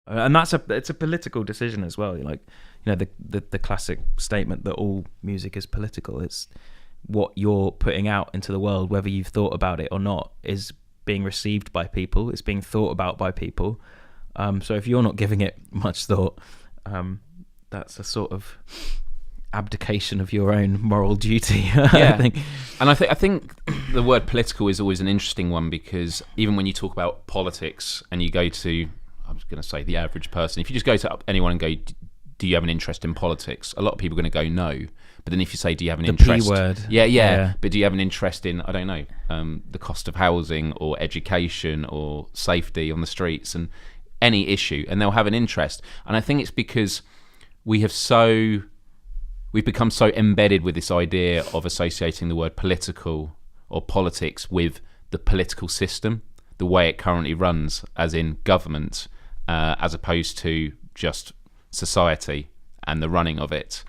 And it's a political decision as well. Like, the classic statement that all music is political. It's what you're putting out into the world, whether you've thought about it or not, is being received by people. It's being thought about by people. So if you're not giving it much thought, that's a sort of abdication of your own moral duty. Yeah. I think. And I think the word political is always an interesting one, because even when you talk about politics and you go to, I'm just going to say the average person, if you just go to anyone and go, do you have an interest in politics? A lot of people are going to go no. But then if you say, do you have an interest? The P word. Yeah. But do you have an interest in, I don't know, the cost of housing or education or safety on the streets and any issue? And they'll have an interest. And I think it's because we've become so embedded with this idea of associating the word political or politics with the political system, the way it currently runs, as in government, as opposed to just society and the running of it.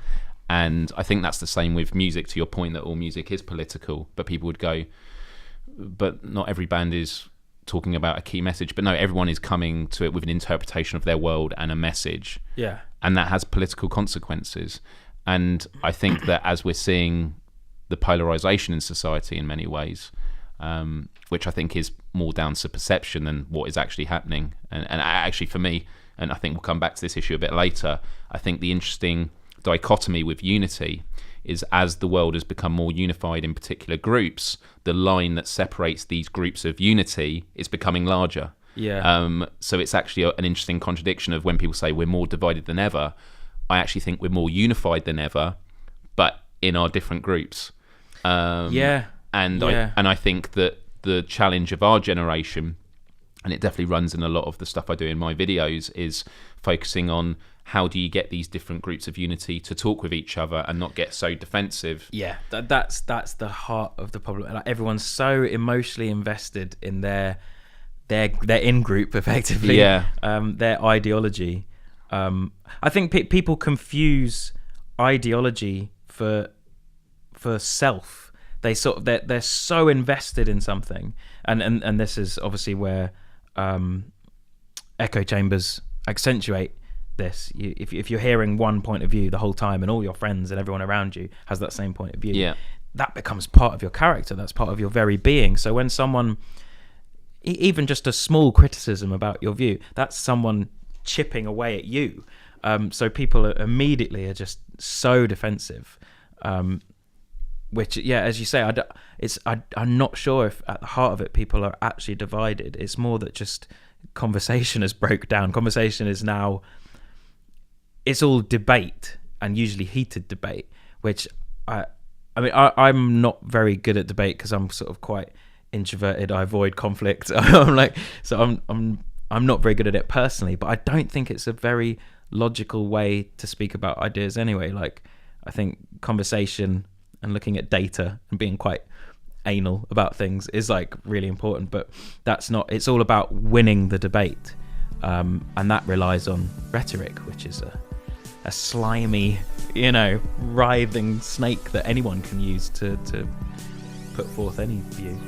And I think that's the same with music, to your point that all music is political. But people would go, but not every band is talking about a key message. But no, everyone is coming to it with an interpretation of their world and a message. Yeah. And that has political consequences. And I think that as we're seeing the polarization in society in many ways, which I think is more down to perception than what is actually happening. And actually for me, and I think we'll come back to this issue a bit later, I think the interesting dichotomy with unity is, as the world has become more unified in particular groups, the line that separates these groups of unity is becoming larger. Yeah. So it's actually an interesting contradiction of when people say we're more divided than ever. I actually think we're more unified than ever, but in our different groups. And I think that the challenge of our generation, and it definitely runs in a lot of the stuff I do in my videos, is focusing on how do you get these different groups of unity to talk with each other and not get so defensive. Yeah, that's the heart of the problem. Like, everyone's so emotionally invested in their in-group, effectively. Yeah. Their ideology. I think people confuse ideology for self. They're so invested in something, and this is obviously where echo chambers accentuate this. If you're hearing one point of view the whole time, and all your friends and everyone around you has that same point of view, that becomes part of your character. That's part of your very being. So when someone, even just a small criticism about your view, that's someone chipping away at you. So people immediately are just so defensive, which, as you say, I'm not sure if at the heart of it people are actually divided. It's more that just conversation has broke down. Conversation is now, it's all debate, and usually heated debate, which I'm not very good at debate because I'm sort of quite introverted. I avoid conflict. I'm not very good at it personally, but I don't think it's a very logical way to speak about ideas anyway. Like, I think conversation and looking at data and being quite anal about things is like really important, but that's not, it's all about winning the debate. And that relies on rhetoric, which is a slimy, writhing snake that anyone can use to put forth any view.